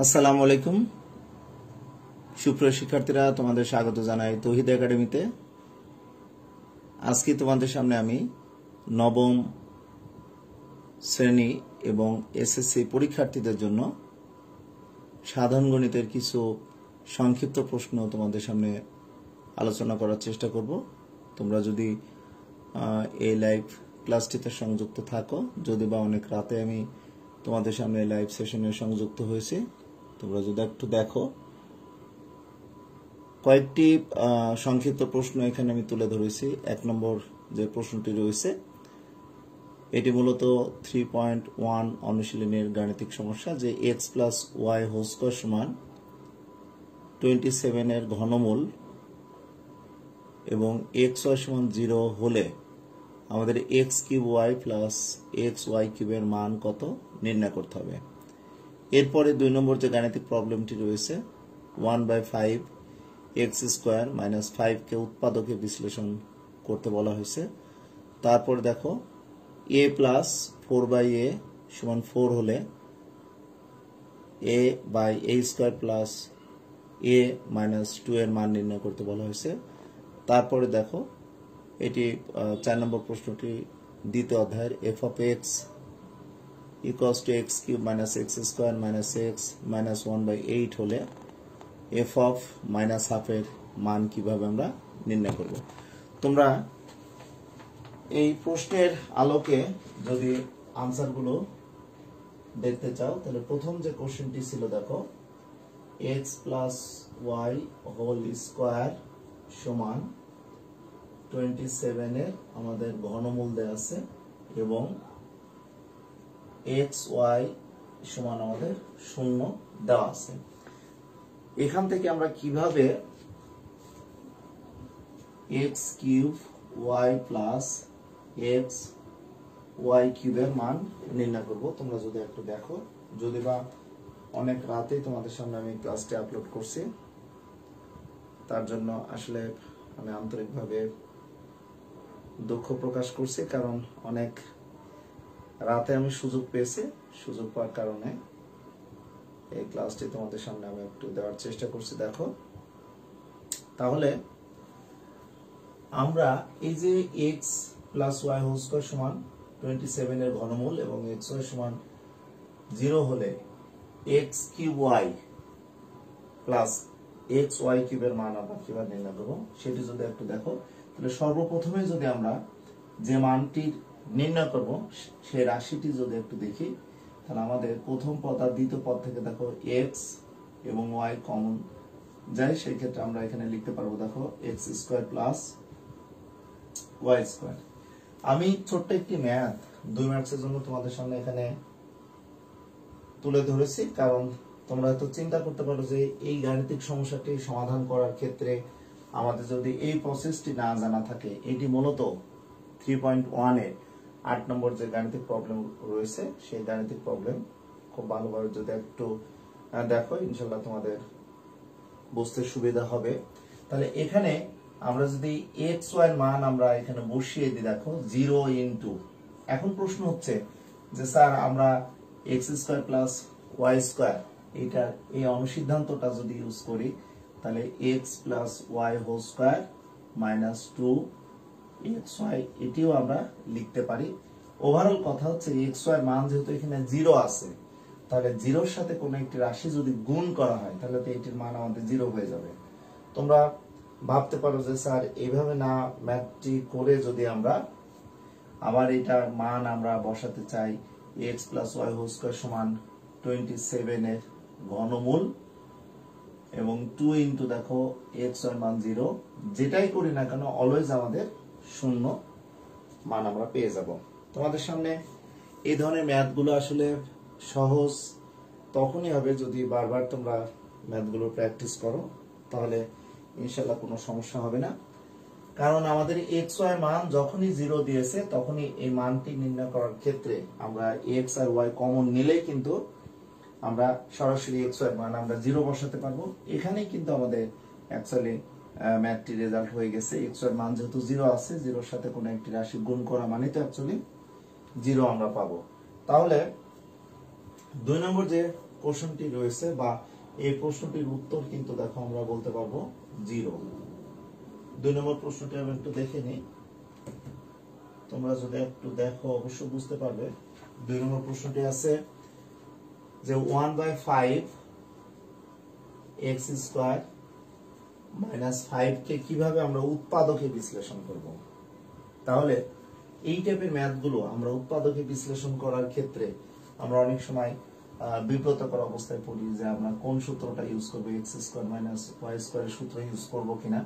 আসসালামু আলাইকুম সুপ্রিয় শিক্ষার্থীরা, তোমাদের স্বাগত জানাই তৌহিদ একাডেমিতে। আজকে তোমাদের সামনে আমি নবম শ্রেণী এবং এসএসসি পরীক্ষার্থীদের জন্য সাধারণ গণিতের কিছু সংক্ষিপ্ত প্রশ্ন তোমাদের সামনে আলোচনা করার চেষ্টা করব। তোমরা যদি এই লাইভ ক্লাসটিতে সংযুক্ত থাকো, যদি বা অনেক রাতে আমি তোমাদের সামনে লাইভ সেশনে সংযুক্ত হয়েছে, তোমরা যদি একটু দেখো, কয়েকটি সংক্ষিপ্ত প্রশ্ন এখানে আমি তুলে ধরেছি। 1 নম্বর যে প্রশ্নটি রয়েছে এটি মূলত 3.1 অনুশীলনের গাণিতিক সমস্যা, যে x plus y whole square সমান 27 এর ঘনমূল এবং x y সমান 0 হলে আমাদের x cube y plus x y কিউবের মান কত নির্ণয় করতে হবে। এরপরে 2 নম্বর যে গাণিতিক প্রবলেমটি রয়েছে 1/5 x স্কয়ার মাইনাস 5 কে উৎপাদকে বিশ্লেষণ করতে বলা হয়েছে। তারপর দেখো a প্লাস 4/a সমান 4 হলে a by a square plus a minus 2 এর মান নির্ণয় করতে বলা হয়েছে। তারপরে দেখো এটি 4 নম্বর প্রশ্নটি দ্বিতীয় অধ্যায়ের f of x equals to x cube minus x square minus x minus 1/8 হলে f of minus half এর মান কিভাবে আমরা নির্ণয় করব। তোমরা এই প্রশ্নের আলোকে যদি আনসারগুলো দেখতে চাও, তাহলে প্রথম যে কোশ্চেনটি ছিল দেখো x plus y whole square সমান 27 এর আমাদের ঘনমূল দেয়া আছে এবং x y সমান আমাদের 0 দেওয়া আছে। এখান থেকে আমরা কিভাবে x cube y plus x y কিউবের মান নির্ণয় করব, তোমরা যদি একটু দেখো। যদি বা অনেক রাতে তোমাদের সামনে আমি ক্লাসটি আপলোড করছি, তার জন্য আসলে আমি আন্তরিকভাবে দুঃখ প্রকাশ করছি, কারণ অনেক রাতে আমি সুযোগ পেয়েছি। সুযোগ পাওয়ার কারণে এই ক্লাসটি তোমাদের সামনে আমি একটু দেওয়ার চেষ্টা করছি। দেখো, তাহলে আমরা এই যে x plus y whole square সমান 27 এর ঘনমূল এবং x y সমান 0 হলে x cube y plus x y কিউবের মান আমরা কিভাবে নির্ণয় করব সেটি যদি একটু দেখো, তাহলে সর্বপ্রথমে যদি আমরা যে মানটি নির্ণয় করব সেই রাশিটি যদি একটু দেখি, তাহলে আমাদের প্রথম পদ আর দ্বিতীয় পদ থেকে দেখো x এবং y কমন যায়। সেই ক্ষেত্রে আমরা এখানে লিখতে পারবো দেখো x square plus y square. আমি ছোট্ট একটি ম্যাথ 2 মার্কসের জন্য তোমাদের সামনে এখানে তুলে ধরেছি, কারণ তোমরা হয়তো চিন্তা করতে পারো যে এই গাণিতিক সমস্যাটি সমাধান করার ক্ষেত্রে আমাদের যদি এই প্রসেসটি না জানা থাকে, এটি মূলত 3.1 এর 8 নম্বর যে গাণিতিক প্রবলেম রয়েছে সেই গাণিতিক প্রবলেম খুব ভালোভাবে যদি একটু দেখো, ইনশাআল্লাহ তোমাদের বুঝতে সুবিধা হবে। তাহলে এখানে আমরা যদি x y এর মান আমরা এখানে বসিয়ে দিই, দেখো 0 ইনটু, এখন প্রশ্ন হচ্ছে যে স্যার আমরা x square plus y square এটা এই অনুসিদ্ধান্তটা যদি ইউজ করি, তাহলে x plus y whole square minus 2 xy এটিও আমরা লিখতে পারি। ওভারঅল কথা হচ্ছে xy এর মান যেহেতু এখানে 0 আছে, তাহলে 0 এর সাথে কোনো একটি রাশি যদি গুণ করা হয় তাহলে তো এটির মান আমাদের 0 হয়ে যাবে। তোমরা ভাবতে পারো যে স্যার এইভাবে না ম্যাথটি করে যদি আমরা আবার এটার মান আমরা বসাতে চাই x plus y whole square সমান 27 এর ঘনমূল এবং 2 ইনটু দেখো x y মান 0, যেটাই করি না কেন অলওয়েজ আমাদের 0 মান আমরা পেয়ে যাব। তোমাদের সামনে এই ধরনের ম্যাথগুলো আসলে সহজ তখনই হবে যদি বারবার তোমরা ম্যাথগুলো প্র্যাকটিস করো, তাহলে ইনশাআল্লাহ কোনো সমস্যা হবে না। কারণ আমাদের x y এর মান যখনই 0 দিয়েছে তখনই এই মানটি নির্ণয় করার ক্ষেত্রে আমরা x আর y কমন নিলেই কিন্তু আমরা সরাসরি x y এর মান আমরা 0 বসাতে পারবো। এখানেই কিন্তু আমাদের অ্যাকচুয়ালি ম্যাথটি রেজাল্ট হয়ে গেছে। x y এর মান যেহেতু 0 আছে, 0 এর সাথে কোনো একটি রাশি গুণ করা মানে তো অ্যাকচুয়ালি 0 আমরা পাবো। তাহলে 2 নম্বর যে কোশ্চেনটি রয়েছে বা এই প্রশ্নটির উত্তর কিন্তু দেখো আমরা বলতে পারবো 0। 2 নম্বর প্রশ্নটি আমি একটু দেখে নিই, তোমরা যদি একটু দেখো অবশ্য বুঝতে পারবে। 2 নম্বর প্রশ্নটি আছে যে 1/5 x স্কয়ার মাইনাস 5 কে কিভাবে আমরা উৎপাদকে বিশ্লেষণ করব। তাহলে এই টাইপের ম্যাথগুলো আমরা উৎপাদকে বিশ্লেষণ করার ক্ষেত্রে আমরা অনেক সময় বিব্রতকর অবস্থায় পড়ি যে আমরা কোন সূত্রটা ইউজ করব, x স্কয়ার মাইনাস y স্কয়ারের সূত্র ইউজ করব কিনা।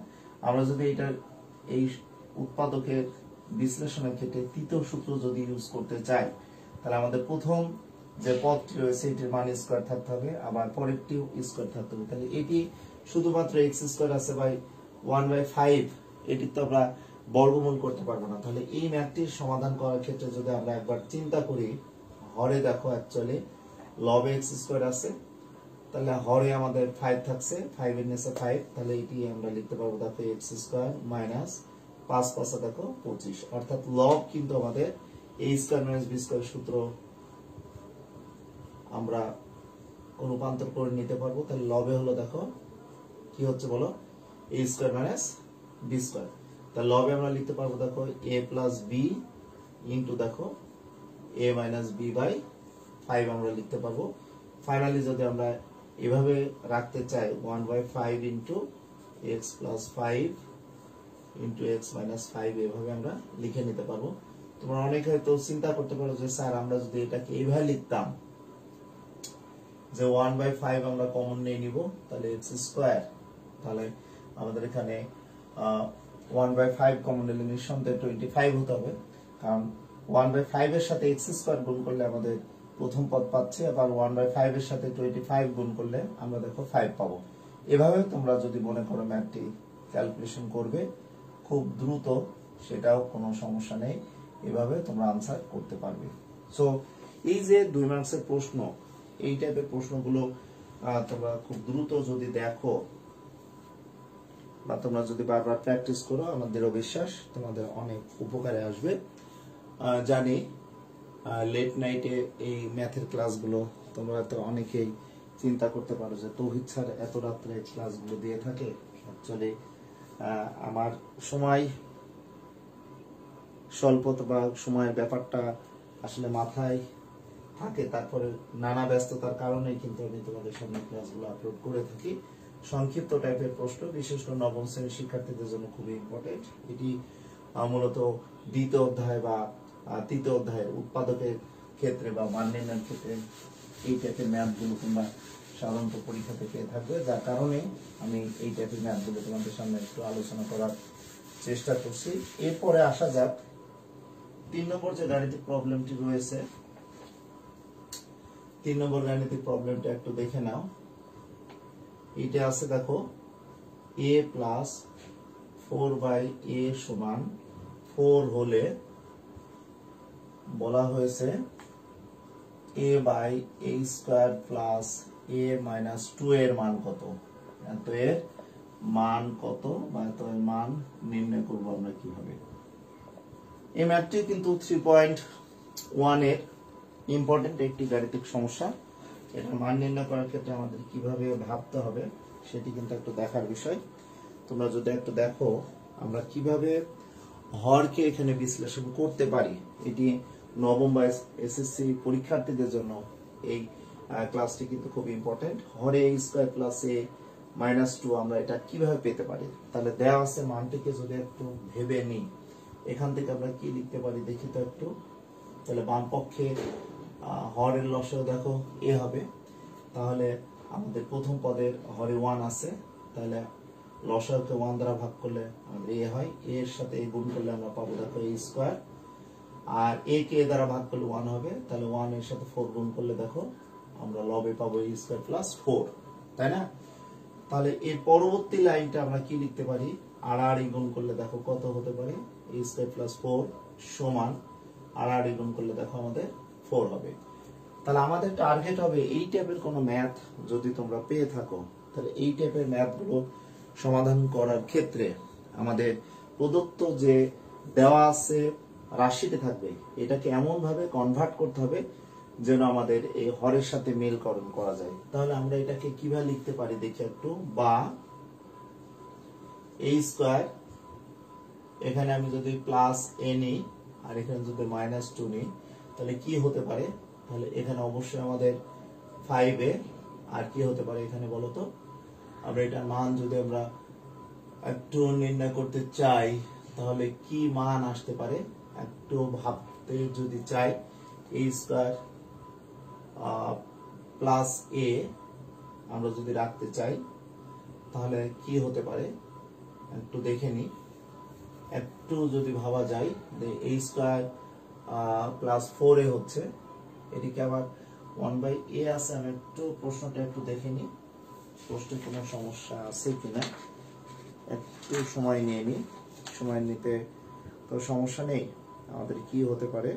আমরা যদি এই উৎপাদকের বিশ্লেষণের ক্ষেত্রে তৃতীয় সূত্র যদি ইউজ করতে চাই, তাহলে আমাদের প্রথম যে পদটি রয়েছে এটির মান স্কয়ার থাকতে হবে, আবার পরেরটিও স্কয়ার থাকতে হবে। তাহলে এটি শুধুমাত্র x স্কয়ার আছে বাই 1/5, এটি তো আমরা বর্গমূল করতে পারবো না। তাহলে এই ম্যাথটির সমাধান করার ক্ষেত্রে যদি আমরা একবার চিন্তা করি, হরে দেখো অ্যাকচুয়ালি লবে x স্কয়ার আছে, তাহলে হরে আমাদের 5 থাকছে, 5 এর নিচে 5, তাহলে এটি আমরা লিখতে পারবো দেখো x স্কয়ার মাইনাস 5 5 দেখো 25, অর্থাৎ লব কিন্তু আমাদের a square minus b square সূত্র আমরা রূপান্তর করে নিতে পারবো। তাহলে লবে হলো দেখো কি হচ্ছে বলো, a square minus b square. তাহলে লবে আমরা লিখতে পারবো দেখো a প্লাস b ইনটু দেখো a মাইনাস b বাই 5 আমরা লিখতে পারবো। ফাইনালি যদি আমরা এভাবে রাখতে চাই 1/5 into x plus 5 into x minus 5 এভাবে আমরা লিখে নিতে পারবো। তোমরা অনেকে হয়তো চিন্তা করতে পারো যে স্যার আমরা যদি এটাকে এইভাবে লিখতাম যে 1/5 আমরা কমন নিয়ে নিব, তাহলে x স্কয়ার, তাহলে আমাদের এখানে 1/5 কমন নিলে নিঃসন্দেহে 25 হতে হবে, কারণ 1/5 এর সাথে x স্কয়ার গুণ করলে আমাদের প্রথম পদ পাচ্ছি, আবার 1/5 এর সাথে 25 গুণ করলে আমরা দেখো 5 পাবো। এভাবে তোমরা যদি মনে করো ম্যাথটি ক্যালকুলেশন করবে খুব দ্রুত, সেটাও কোনো সমস্যা নেই, এভাবে তোমরা আনসার করতে পারবে। সো এই যে 2 মার্কসের প্রশ্ন, এই টাইপের প্রশ্নগুলো তোমরা খুব দ্রুত যদি দেখো বা তোমরা যদি বারবার প্র্যাকটিস করো, আমাদেরও বিশ্বাস তোমাদের অনেক উপকারে আসবে। জানি লেট নাইটে এই ম্যাথের ক্লাসগুলো তোমরা তো অনেকেই চিন্তা করতে পারো যে তৌহিদ স্যার এত রাত্রে ক্লাসগুলো দিয়ে থাকে। অ্যাকচুয়ালি আমার সময় স্বল্প বা সময়ের ব্যাপারটা আসলে মাথায় থাকে, তারপরে নানা ব্যস্ততার কারণে কিন্তু আমি তোমাদের সামনে ক্লাসগুলো আপলোড করে থাকি। সংক্ষিপ্ত টাইপের প্রশ্ন, বিশেষ করে নবম শ্রেণীর শিক্ষার্থীদের জন্য খুবই ইম্পর্টেন্ট। এটি মূলত দ্বিতীয় অধ্যায় বা তৃতীয় অধ্যায়ের উৎপাদকের ক্ষেত্রে বা মান নির্ণয়ের ক্ষেত্রে এই টাইপের ম্যাথগুলো তোমরা সাধারণত পরীক্ষাতে পেয়ে থাকবে, যার কারণে আমি এই টাইপের ম্যাথগুলো তোমাদের সামনে একটু আলোচনা করার চেষ্টা করছি। এরপরে আসা যাক 3 নম্বর যে গাণিতিক প্রবলেমটি রয়েছে, 3 নম্বর গাণিতিক প্রবলেমটা একটু দেখে নাও। এটা আছে দেখো a প্লাস 4/a সমান 4 হলে বলা হয়েছে a by a square plus a minus 2 এর মান কত। তো এর মান কত বা তো এর মান নির্ণয় করবো আমরা কিভাবে। এই ম্যাথটি কিন্তু 3.1 এর ইম্পর্টেন্ট একটি গাণিতিক সমস্যা। এটা মান নির্ণয় করার ক্ষেত্রে আমাদের কিভাবে ভাবতে হবে সেটি কিন্তু একটু দেখার বিষয়। তোমরা যদি একটু দেখো আমরা কিভাবে হরকে এখানে বিশ্লেষণ করতে পারি। এটি নবম বা এসএসসি পরীক্ষার্থীদের জন্য এই ক্লাসটি কিন্তু খুব important. Hare a square plus a minus 2 আমরা এটা কিভাবে পেতে পারি। তাহলে দেওয়া আছে মানটিকে যদি একটু ভেবে নিই, এখান থেকে আমরা কি লিখতে পারি দেখি তো একটু। তাহলে বাম পক্ষে হরের লসাগু দেখো a হবে, তাহলে আমাদের প্রথম পদের হরে 1 আছে, তাহলে লসাগুকে 1 দ্বারা ভাগ করলে আমাদের a হয়, a এর সাথে a গুণ করলে আমরা পাবো দেখো a স্কয়ার, আর a কে a দ্বারা ভাগ করলে 1 হবে, তাহলে 1 এর সাথে 4 গুণ করলে দেখো আমরা লবে পাবো a স্কয়ার প্লাস 4, তাই না। তাহলে এর পরবর্তী লাইনটা আমরা কি লিখতে পারি, আর গুণ করলে দেখো কত হতে পারে a স্কয়ার প্লাস 4 সমান আর গুণ করলে দেখো আমাদের 4 হবে। তাহলে আমাদের টার্গেট হবে এই টাইপের কোনো ম্যাথ যদি তোমরা পেয়ে থাকো, তাহলে এই টাইপের ম্যাথগুলো সমাধান করার ক্ষেত্রে আমাদের প্রদত্ত যে দেওয়া আছে রাশিতে থাকবে, এটাকে এমন ভাবে কনভার্ট করতে হবে যেন আমাদের এই হরের সাথে মিলকরণ করা যায়। তাহলে আমরা এটাকে কিভাবে লিখতে পারি দেখি একটু, বা a স্কয়ার, এখানে আমি যদি প্লাস a নিই আর এখানে যদি -2 নিই তাহলে কি হতে পারে, তাহলে এখানে অবশ্যই আমাদের 5a, আর কি হতে পারে এখানে বলো তো, আমরা এটার মান যদি আমরা একটু নির্ণয় করতে চাই তাহলে কি মান আসতে পারে একটু ভাবতে যদি চাই, a স্কয়ার প্লাস a আমরা যদি রাখতে চাই তাহলে কি হতে পারে একটু দেখে নি, একটু যদি ভাবা যায় যে a স্কয়ার প্লাস 4a হচ্ছে, এটিকে আবার 1/a আছে। আমি একটু প্রশ্নটা একটু দেখে নি, প্রশ্নে কোনো সমস্যা আছে কিনা, একটু সময় নিয়ে নি, সময় নিতে তো সমস্যা নেই। আমাদের কি হতে পারে,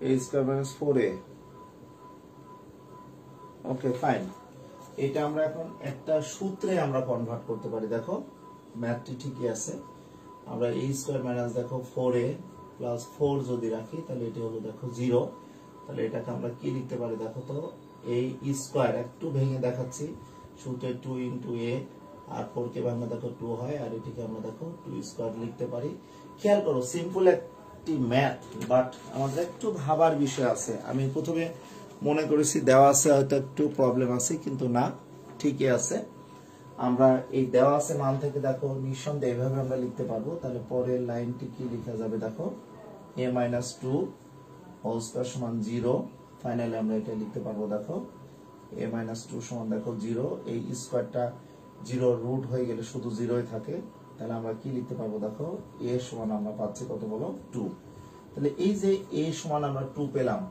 a square minus 4a, okay fine. এটা আমরা এখন একটা সূত্রে আমরা কনভার্ট করতে পারি। দেখো ম্যাথটি ঠিকই আছে। আমরা a স্কয়ার মাইনাস দেখো 4a প্লাস 4 যদি রাখি তাহলে এটি হলো দেখো 0। তাহলে এটাকে আমরা কি লিখতে পারি দেখো তো, a স্কয়ার একটু ভেঙে দেখাচ্ছি, সূত্রে 2 ইনটু a আর 4 কে ভাঙলে দেখো 2 হয়, আর এটিকে আমরা দেখো 2 স্কয়ার লিখতে পারি। খেয়াল করো সিম্পল একটি ম্যাথ, বাট আমাদের একটু ভাবার বিষয় আছে। আমি প্রথমে মনে করেছি দেওয়া আছে হয়তো একটু প্রবলেম আছে, কিন্তু না, ঠিকই আছে। আমরা এই দেওয়া আছে মান থেকে দেখো নিঃসন্দেহে এভাবে আমরা লিখতে পারবো। তাহলে পরের লাইনটি কি লেখা যাবে দেখো, a মাইনাস 2 হোল স্কয়ার সমান 0। ফাইনালি আমরা এটা লিখতে পারবো দেখো a মাইনাস 2 সমান দেখো 0। এই স্কয়ারটা 0 রুট হয়ে গেলে শুধু 0ই থাকে। তাহলে আমরা কি লিখতে পারবো দেখো, a সমান আমরা পাচ্ছি কত বলো 2। তাহলে এই যে a সমান আমরা 2 পেলাম,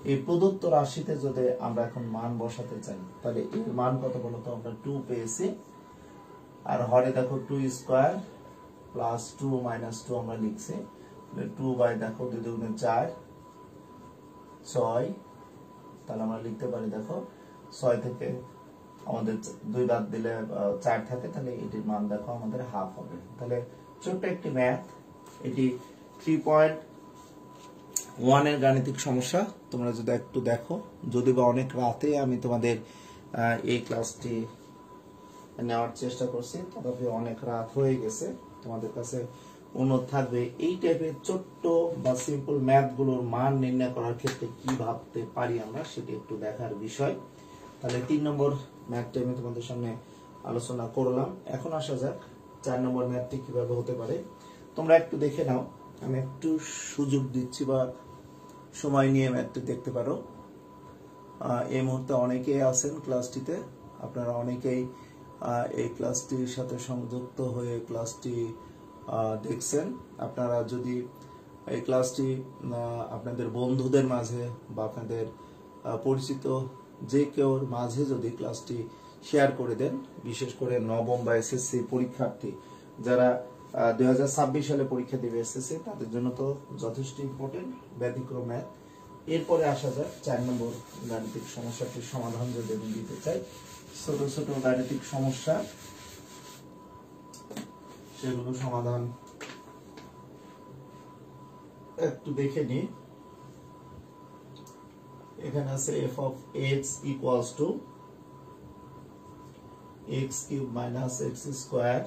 এই প্রদত্ত রাশিতে যদি আমরা এখন মান বসাতে চাই তাহলে এর মান কত বলো তো, আমরা 2 পেয়েছি। আর হরে দেখো 2 স্কয়ার প্লাস 2 মাইনাস 2 আমরা লিখছি, 2 বাই দেখো 2 দুগুণে 4 6। তাহলে আমরা লিখতে পারি দেখো 6 থেকে আমাদের 2 বাদ দিলে 4 থাকে, তাহলে এটির মান দেখো আমাদের হাফ হবে। তাহলে ছোট্ট একটি ম্যাথ, এটি 3.1 এর গাণিতিক সমস্যা। তোমরা যদি একটু দেখো, যদি বা অনেক রাতে আমি তোমাদের এই ক্লাসটি নেওয়ার চেষ্টা করছি, তথাপি অনেক রাত হয়ে গেছে। তোমাদের কাছে অনুরোধ থাকবে এই টাইপের ছোট্ট বা সিম্পল ম্যাথ গুলোর মান নির্ণয় করার ক্ষেত্রে কি ভাবতে পারি আমরা, সেটি একটু দেখার বিষয়। তাহলে 3 নম্বর ম্যাথটি আমি তোমাদের সামনে আলোচনা করলাম। এখন আসা যাক 4 নম্বর ম্যাথটি কিভাবে হতে পারে। তোমরা একটু দেখে নাও, আমি একটু সুযোগ দিচ্ছি বা সময় নিয়ে ম্যাথটি দেখতে পারো। এই মুহূর্তে অনেকেই আছেন ক্লাসটিতে, আপনারা অনেকেই এই ক্লাসটির সাথে সংযুক্ত হয়ে ক্লাসটি দেখছেন। আপনারা যদি এই ক্লাসটি আপনাদের বন্ধুদের মাঝে বা আপনাদের পরিচিত যে কেউর মাঝে যদি ক্লাসটি শেয়ার করে দেন, বিশেষ করে নবম বা এসএসসি পরীক্ষার্থী যারা 2026 সালে পরীক্ষা দেবে এসএসসি, তাদের জন্য তো যথেষ্ট ইম্পর্টেন্ট ব্যতিক্রম ম্যাথ। এরপরে আসা যাক 4 নম্বর গাণিতিক সমস্যাটির সমাধান যদি আমি দিতে চাই। ছোট ছোট গাণিতিক সমস্যা, সেগুলো সমাধান একটু দেখে নি। এখানে আছে f of x equals to x cube minus x square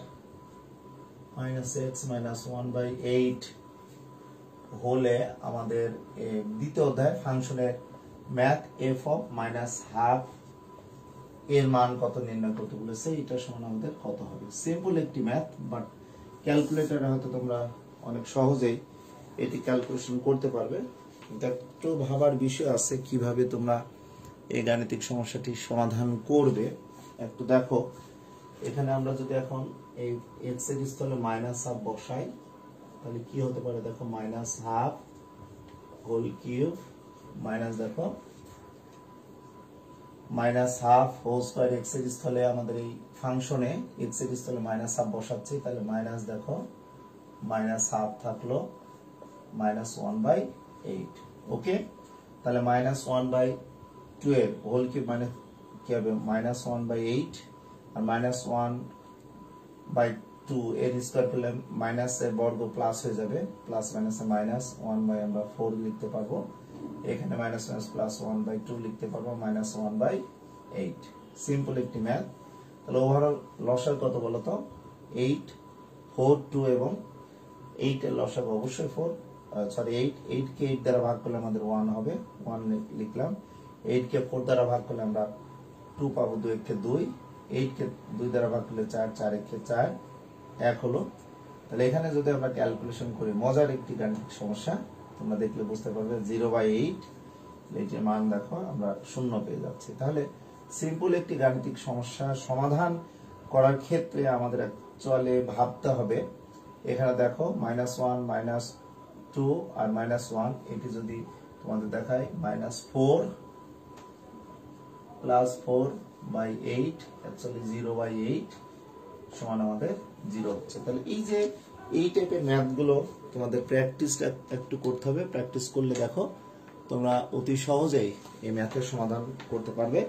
minus x minus 1/8 হলে আমাদের দ্বিতীয় অধ্যায় ফাংশনের math f of minus half এর মান কত নির্ণয় করতে বলেছে, এটা সমান আমাদের কত হবে। সিম্পল একটি ম্যাথ, বাট ক্যালকুলেটরে হয়তো তোমরা অনেক সহজেই এটি ক্যালকুলেশন করতে পারবে। একটু ভাবার বিষয় আছে কিভাবে তোমরা এই গাণিতিক সমস্যাটি সমাধান করবে। একটু দেখো, এখানে আমরা যদি এখন এই x এর স্থলে -1/2 বসাই তাহলে কি হতে পারে দেখো, -1/2 হোল কিউব মাইনাস দেখো -1/2 হোল স্কয়ার। x এর স্থলে আমাদের এই ফাংশনে x এর স্থলে -1/2 বসাচ্ছি, তাহলে মাইনাস দেখো -1/2 থাকলো -1/8। ওকে, তাহলে -1/12 হোল কিউব মানে কি হবে -1/8 আর -1/2 এর স্কয়ার করলে মাইনাস এর বর্গ প্লাস হয়ে যাবে, প্লাস মাইনাসে মাইনাস 1/4 লিখতে পারবো, এখানে মাইনাস মাইনাস প্লাস 1/2 লিখতে পারবো, -1/8। সিম্পল একটি ম্যাথ। তাহলে ওভারঅল লসাগু কত বলতো? 8, 4, 2 এবং 8 এর লসাগু অবশ্যই 4, সরি 8 কে 8 দ্বারা ভাগ করলে আমাদের 1 হবে, 1 লিখলাম। 8 কে 4 দ্বারা ভাগ করলে আমরা 2 পাবো, 2 কে 2, 8 কে 2 দ্বারা ভাগ করলে 4, 4 কে 4, 1 হলো। তাহলে এখানে যদি আমরা ক্যালকুলেশন করি, মজার একটি গাণিতিক সমস্যা, তোমরা দেখলে বুঝতে পারবে 0/8 এই যে মান দেখো আমরা 0 পেয়ে যাচ্ছি। তাহলে সিম্পল একটি গাণিতিক সমস্যা সমাধান করার ক্ষেত্রে আমাদের অ্যাকচুয়ালি ভাবতে হবে, এখানে দেখো -1, -2 আর -1, এটি যদি তোমাদের দেখায় -4 + 4/8 অ্যাকচুয়ালি 0/8 সমান আমাদের 0 হচ্ছে। তাহলে এই যে এই টাইপের ম্যাথগুলো তোমাদের প্র্যাকটিসটা একটু করতে হবে। প্র্যাকটিস করলে দেখো তোমরা অতি সহজেই এই ম্যাথের সমাধান করতে পারবে।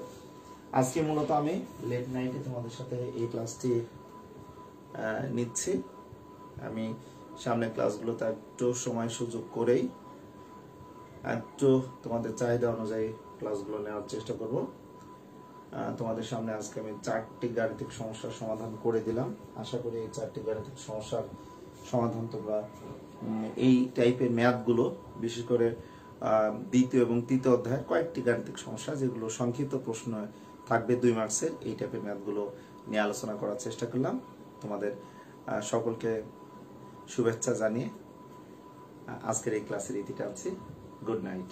আজকে মূলত আমি লেট নাইটে তোমাদের সাথে এই ক্লাসটি নিচ্ছি। আমি সামনের ক্লাসগুলোতে একটু সময় সুযোগ করেই একটু তোমাদের চাহিদা অনুযায়ী ক্লাসগুলো নেওয়ার চেষ্টা করব। তোমাদের সামনে আজকে আমি 4টি গাণিতিক সমস্যার সমাধান করে দিলাম। আশা করি এই 4টি গাণিতিক সমস্যার সমাধান তোমরা এই টাইপের ম্যাথগুলো, বিশেষ করে দ্বিতীয় এবং তৃতীয় অধ্যায়ের কয়েকটি গাণিতিক সমস্যা যেগুলো সংক্ষিপ্ত প্রশ্ন থাকবে 2 মার্কসের, এই টাইপের ম্যাথগুলো নিয়ে আলোচনা করার চেষ্টা করলাম। তোমাদের সকলকে শুভেচ্ছা জানিয়ে আজকের এই ক্লাসের ইতি টানছি। Good night.